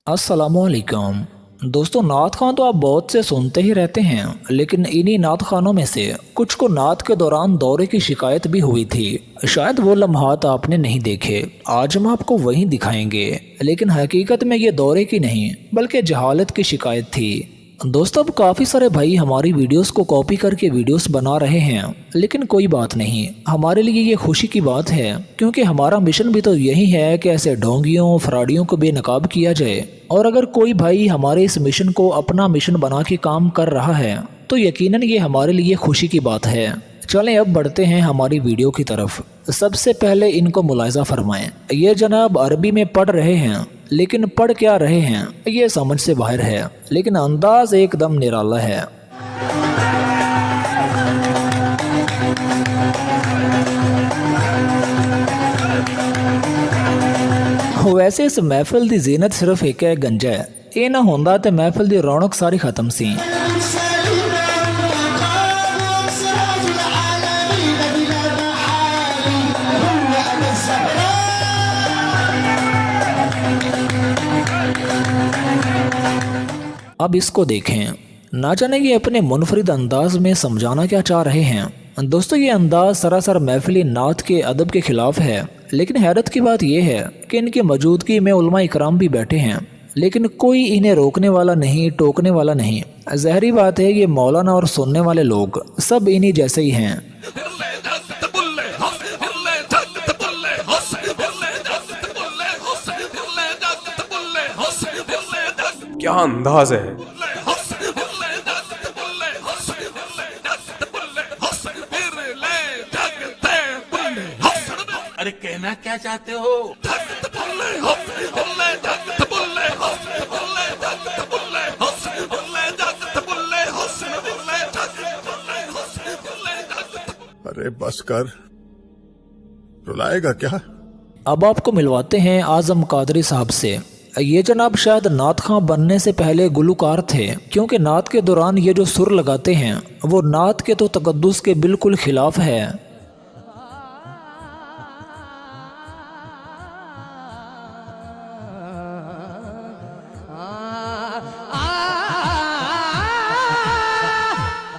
अस्सलामुअलैकुम दोस्तों, नात खान तो आप बहुत से सुनते ही रहते हैं, लेकिन इन्हीं नात खानों में से कुछ को नात के दौरान दौरे की शिकायत भी हुई थी। शायद वो लम्हात आपने नहीं देखे, आज हम आपको वही दिखाएंगे। लेकिन हकीकत में ये दौरे की नहीं बल्कि जहालत की शिकायत थी। दोस्तों, अब काफ़ी सारे भाई हमारी वीडियोस को कॉपी करके वीडियोस बना रहे हैं, लेकिन कोई बात नहीं, हमारे लिए ये खुशी की बात है, क्योंकि हमारा मिशन भी तो यही है कि ऐसे ढोंगियों फराडियों को बेनकाब किया जाए। और अगर कोई भाई हमारे इस मिशन को अपना मिशन बना के काम कर रहा है तो यकीनन ये हमारे लिए खुशी की बात है। चलें अब बढ़ते हैं हमारी वीडियो की तरफ। सबसे पहले इनको मुलाहिजा फरमाएं, ये जनाब अरबी में पढ़ रहे हैं, लेकिन पढ़ क्या रहे हैं ये समझ से बाहर है, लेकिन अंदाज एकदम निराला है। वैसे इस महफिल दी जीनत सिर्फ एक है गंजा है, ये ना होंदा ते महफिल दी रौनक सारी खत्म सी। अब इसको देखें, ना जाने ये अपने मुनफरिद अंदाज में समझाना क्या चाह रहे हैं। दोस्तों, ये अंदाज सरासर महफिली नात के अदब के खिलाफ है, लेकिन हैरत की बात यह है कि इनकी मौजूदगी में उलमा इकराम भी बैठे हैं, लेकिन कोई इन्हें रोकने वाला नहीं, टोकने वाला नहीं। ज़हरी बात है, ये मौलाना और सुनने वाले लोग सब इन्हीं जैसे ही हैं। क्या अंदाज है। अरे कहना क्या चाहते हो? अरे बस कर, रुलाएगा क्या? अब आपको मिलवाते हैं आजम कादरी साहब से। ये जनाब शायद नात खां बनने से पहले गुलकार थे, क्योंकि नात के दौरान ये जो सुर लगाते हैं वो नात के तो तकद्दुस के बिल्कुल खिलाफ है।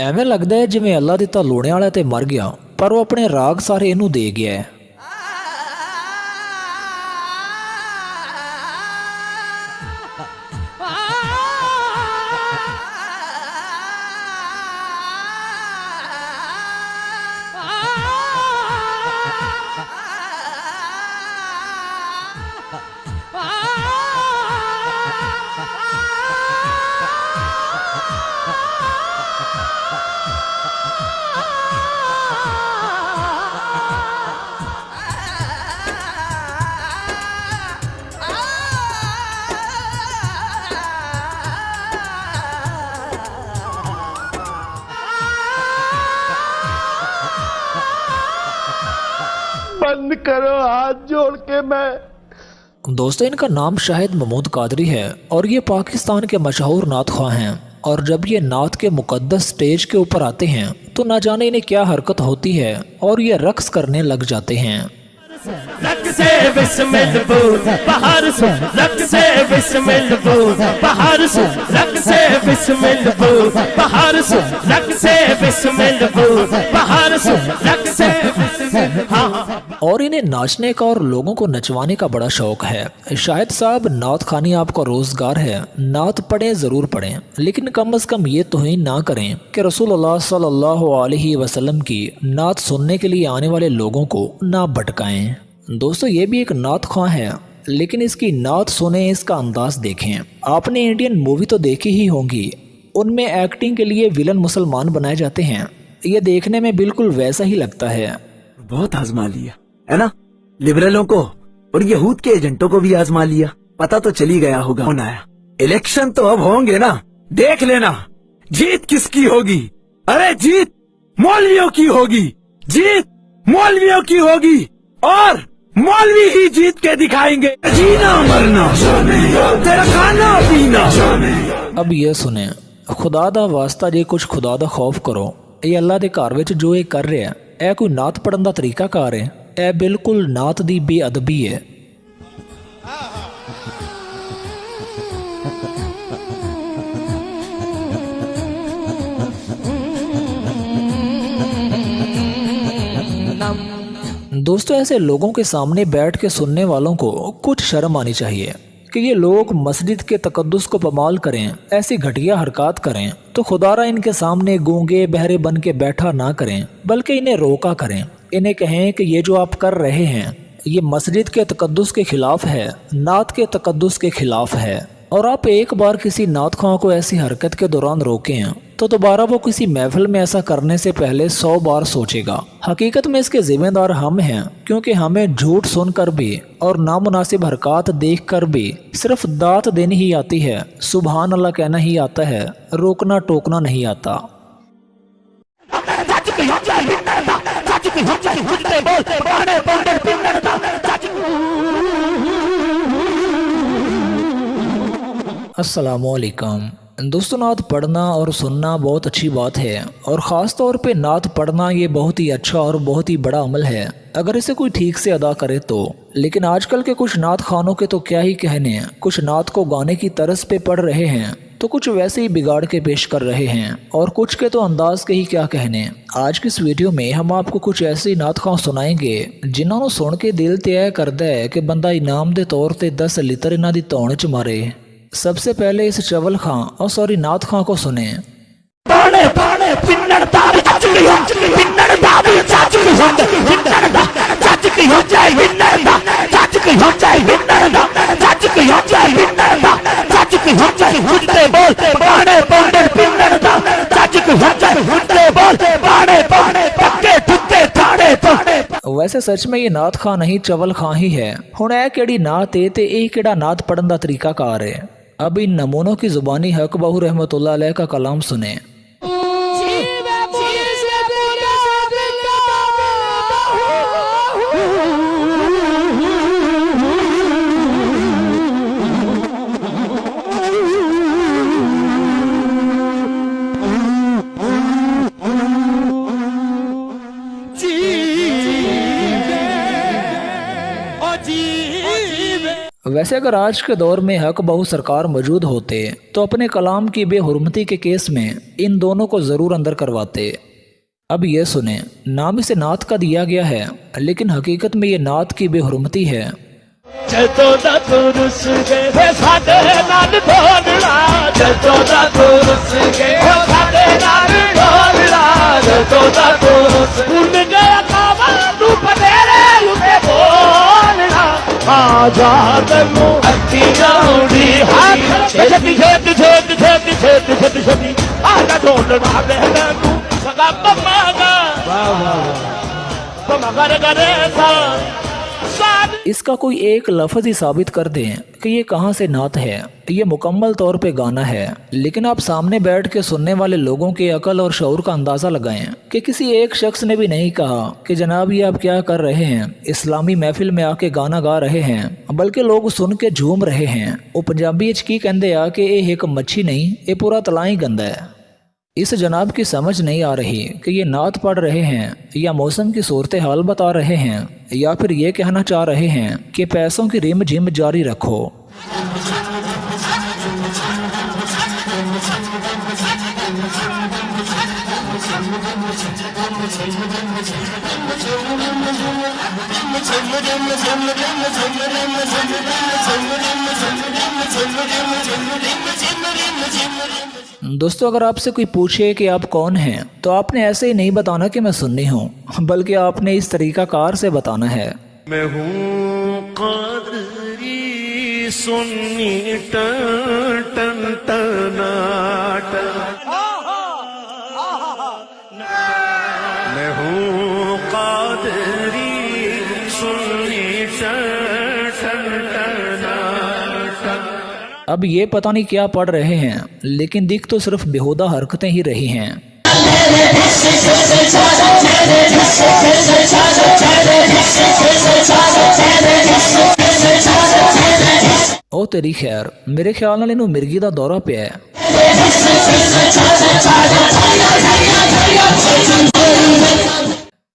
ਐਵੇਂ लगता है जिवें अल्लाह दिता लूणे वाला ते मर गया, पर वो अपने राग सारे इनू दे गया है। बंद करो हाथ जोड़ के। मैं दोस्तों, इनका नाम शाहिद महमूद कादरी है और ये पाकिस्तान के मशहूर नात ख्वाह हैं। और जब ये नात के मुकद्दस स्टेज के ऊपर आते हैं तो ना जाने इन्हें क्या हरकत होती है और ये रक्स करने लग जाते हैं। रक से बिस्मिल बोल बाहर से, रक से बिस्मिल बोल बाहर से, रक से बिस्मिल बोल बाहर से, रक से बिस्मिल बोल बाहर से, रक से बिस्मिल। हाँ, और इन्हें नाचने का और लोगों को नचवाने का बड़ा शौक है। शाहिद साहब, नात खानी आपका रोजगार है, नात पढ़ें ज़रूर पढ़ें, लेकिन कम अज़ कम ये तौहीन ना करें कि रसूलुल्लाह सल्लल्लाहु अलैहि वसल्लम की नात सुनने के लिए आने वाले लोगों को ना भटकाएं। दोस्तों, ये भी एक नात ख्वाह है, लेकिन इसकी नात सुने, इसका अंदाज देखें। आपने इंडियन मूवी तो देखी ही होंगी, उनमें एक्टिंग के लिए विलन मुसलमान बनाए जाते हैं। ये देखने में बिल्कुल वैसा ही लगता है। बहुत आजमा लिया है ना, लिबरलों को और यहूद के एजेंटों को भी आजमा लिया, पता तो चली गया होगा कौन आया। इलेक्शन तो अब होंगे ना, देख लेना जीत किसकी होगी। अरे जीत मौलवियों की होगी, जीत मौलवियों की होगी, और मौलवी ही जीत के दिखाएंगे। जीना मरना तेरा खाना पीना। अब ये सुने, खुदा दा वास्ता जे कुछ खुदा दा खौफ करो। ये अल्लाह दे घर विच जो ये कर रहा है, यह कोई नात पढ़न दा तरीका कार है? यह बिल्कुल नात दी बेअदबी है। दोस्तों ऐसे लोगों के सामने बैठ के सुनने वालों को कुछ शर्म आनी चाहिए कि ये लोग मस्जिद के तकद्दुस को पमाल करें, ऐसी घटिया हरकत करें तो खुदारा इनके सामने गूंगे बहरे बन के बैठा ना करें, बल्कि इन्हें रोका करें। इन्हें कहें कि ये जो आप कर रहे हैं ये मस्जिद के तकद्दुस के खिलाफ है, नात के तकद्दुस के खिलाफ है। और आप एक बार किसी नात ख़्वाह को ऐसी हरकत के दौरान रोकें तो दोबारा वो किसी महफिल में ऐसा करने से पहले 100 बार सोचेगा। हकीकत में इसके जिम्मेदार हम हैं, क्योंकि हमें झूठ सुनकर भी और नामुनासिब हरकत देखकर भी सिर्फ दात देनी ही आती है, सुबहान अल्लाह कहना ही आता है, रोकना टोकना नहीं आता। अस्सलामुअलैकुम दोस्तों, नात पढ़ना और सुनना बहुत अच्छी बात है और ख़ास तौर पे नात पढ़ना ये बहुत ही अच्छा और बहुत ही बड़ा अमल है अगर इसे कोई ठीक से अदा करे तो। लेकिन आजकल के कुछ नात खानों के तो क्या ही कहने, कुछ नात को गाने की तरस पे पढ़ रहे हैं तो कुछ वैसे ही बिगाड़ के पेश कर रहे हैं और कुछ के तो अंदाज के ही क्या कहने। आज की इस वीडियो में हम आपको कुछ ऐसी नात खां सुनाएंगे जिन्होंने सुन के दिल तय करता है कि बंदा इनाम के तौर पर 10 लीटर इन्हों की धौन च मारे। सबसे पहले इस चवल खां और सॉरी नात खां को सुने। वैसे सच में ये नात खां नहीं चवल खां ही है। हुण ऐ केड़ी नात है ते ये केड़ा नात पढ़न दा तरीकाकार है। अब इन नमूनों की जुबानी हक बहू रहमतुल्लाह अलैह का कलाम सुने। वैसे अगर आज के दौर में हक बहू सरकार मौजूद होते तो अपने कलाम की बेहुरमती के केस में इन दोनों को ज़रूर अंदर करवाते। अब ये सुने, नाम इसे नात का दिया गया है लेकिन हकीकत में ये नात की बेहुरमती है। इसका कोई एक लफ्ज़ ही साबित कर दें कि ये कहाँ से नात है। ये मुकम्मल तौर पे गाना है, लेकिन आप सामने बैठ के सुनने वाले लोगों के अकल और शऊर का अंदाज़ा लगाएं कि किसी एक शख्स ने भी नहीं कहा कि जनाब ये आप क्या कर रहे हैं, इस्लामी महफिल में आके गाना गा रहे हैं, बल्कि लोग सुन के झूम रहे हैं। वो पंजाबी की कहते आ कि ये एक मच्छी नहीं, ये पूरा तला ही गंदा है। इस जनाब की समझ नहीं आ रही कि ये नात पढ़ रहे हैं या मौसम की सूरत हाल बता रहे हैं या फिर ये कहना चाह रहे हैं कि पैसों की रिम झिम जारी रखो। दोस्तों अगर आपसे कोई पूछे कि आप कौन हैं तो आपने ऐसे ही नहीं बताना कि मैं सुन्नी हूँ, बल्कि आपने इस तरीकाकार से बताना है। मैं हूँ क़ादरी सुन्नी टन टन टनाटन, मैं हूँ क़ादरी सुन्नी टन टन टनाटन। अब ये पता नहीं क्या पढ़ रहे हैं, लेकिन दिख तो सिर्फ बेहुदा हरकतें ही रही हैं। ओ तेरी खैर, मेरे ख्याल नाल इनू मिर्गी दा दौरा पिया है।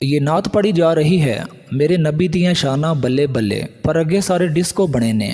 ये नात पढ़ी जा रही है, मेरे नबी दियां शाना बल्ले बल्ले, पर अगे सारे डिस्को बने ने।